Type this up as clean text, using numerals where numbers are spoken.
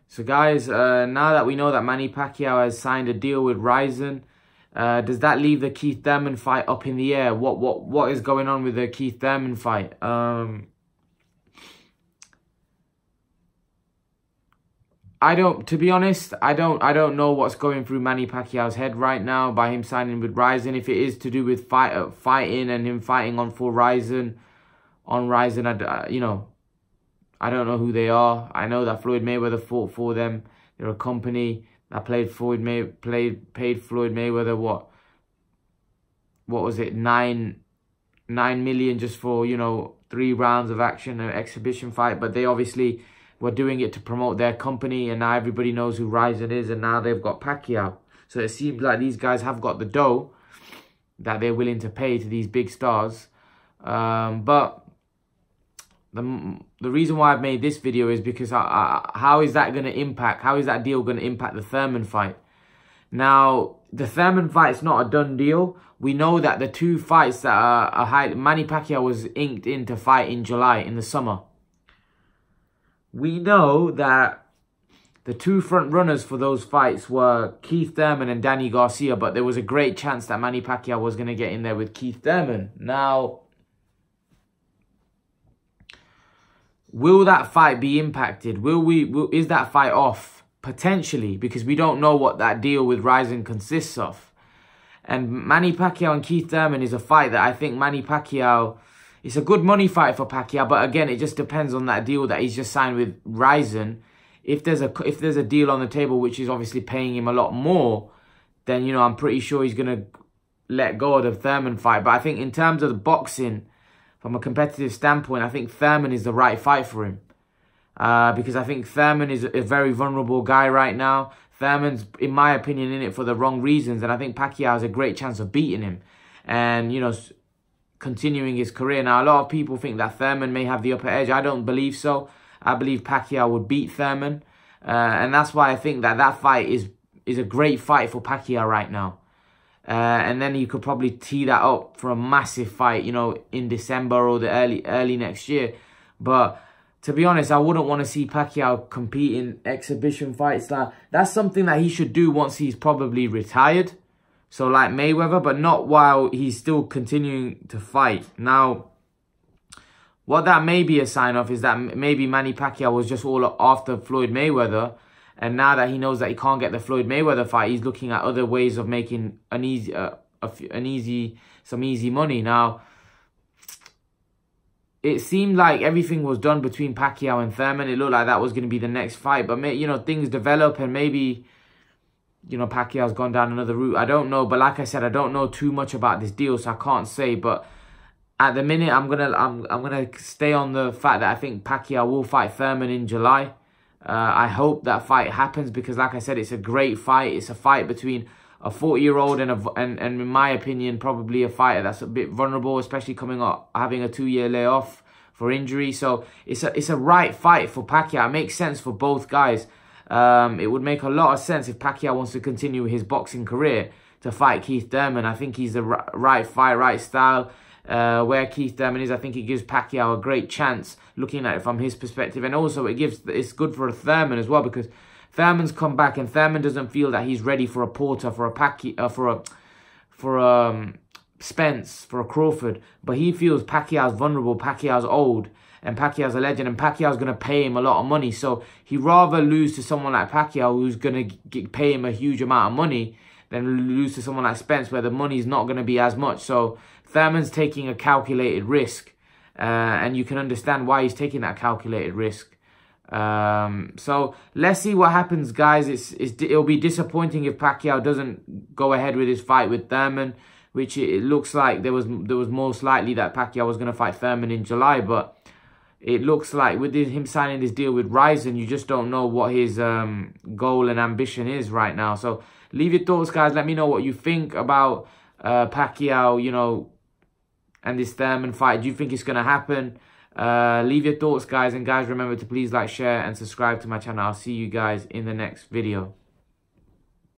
So guys, now that we know that Manny Pacquiao has signed a deal with Rizin, does that leave the Keith Thurman fight up in the air? What is going on with the Keith Thurman fight? To be honest, I don't know what's going through Manny Pacquiao's head right now by him signing with Rizin. If it is to do with fighting and him fighting on Rizin, I don't know who they are. I know that Floyd Mayweather fought for them. They're a company that paid Floyd Mayweather what was it, 9 million just for 3 rounds of action, an exhibition fight. But they obviously were doing it to promote their company, and now everybody knows who Rizin is, and now they've got Pacquiao. So it seems like these guys have got the dough that they're willing to pay to these big stars. But the reason why I've made this video is because how is that going to impact? How is that deal going to impact the Thurman fight? Now, the Thurman fight's not a done deal. We know that the 2 fights that are high, Manny Pacquiao was inked in to fight in July, in the summer. We know that the 2 front runners for those fights were Keith Thurman and Danny Garcia, but there was a great chance that Manny Pacquiao was going to get in there with Keith Thurman. Now, will that fight be impacted? Is that fight off? Potentially, because we don't know what that deal with Rizin consists of. And Manny Pacquiao and Keith Thurman is a fight that I think Manny Pacquiao, it's a good money fight for Pacquiao, but again, it just depends on that deal that he's just signed with Rizin. If there's a deal on the table which is obviously paying him a lot more, then I'm pretty sure he's gonna let go of the Thurman fight. But I think in terms of the boxing, from a competitive standpoint, I think Thurman is the right fight for him. Because I think Thurman is a very vulnerable guy right now. Thurman's, in my opinion, in it for the wrong reasons. And I think Pacquiao has a great chance of beating him and, continuing his career. Now, a lot of people think that Thurman may have the upper edge. I don't believe so. I believe Pacquiao would beat Thurman. And that's why I think that fight is a great fight for Pacquiao right now. And then you could probably tee that up for a massive fight, in December or the early next year. But to be honest, I wouldn't want to see Pacquiao compete in exhibition fights. That's something that he should do once he's probably retired. So like Mayweather, but not while he's still continuing to fight. Now, what that may be a sign of is that maybe Manny Pacquiao was just all after Floyd Mayweather. And now that he knows that he can't get the Floyd Mayweather fight, he's looking at other ways of making some easy money. Now, it seemed like everything was done between Pacquiao and Thurman. It looked like that was going to be the next fight. But, things develop and maybe, Pacquiao's gone down another route. I don't know. But like I said, I don't know too much about this deal, so I can't say. But at the minute, I'm gonna stay on the fact that I think Pacquiao will fight Thurman in July. I hope that fight happens because, like I said, it's a great fight. It's a fight between a 40-year-old and in my opinion, probably a fighter that's a bit vulnerable, especially coming up, having a 2-year layoff for injury. So it's a right fight for Pacquiao. It makes sense for both guys. It would make a lot of sense if Pacquiao wants to continue his boxing career to fight Keith Thurman. I think he's the right fight, right style. Where Keith Thurman is, I think it gives Pacquiao a great chance looking at it from his perspective. And also it's good for a Thurman as well because Thurman's come back and Thurman doesn't feel that he's ready for a Porter, for a Pacquiao, for a Spence, for a Crawford. But he feels Pacquiao's vulnerable, Pacquiao's old, and Pacquiao's a legend, and Pacquiao's going to pay him a lot of money. So he'd rather lose to someone like Pacquiao who's going to pay him a huge amount of money than lose to someone like Spence where the money's not going to be as much. So Thurman's taking a calculated risk, and you can understand why he's taking that calculated risk. So let's see what happens, guys. It'll be disappointing if Pacquiao doesn't go ahead with his fight with Thurman, which it looks like there was most likely that Pacquiao was going to fight Thurman in July, but it looks like with him signing this deal with Rizin, you just don't know what his goal and ambition is right now. So leave your thoughts, guys. Let me know what you think about Pacquiao, and this Thurman fight. Do you think it's going to happen? Leave your thoughts, guys. And guys, remember to please like, share, and subscribe to my channel. I'll see you guys in the next video.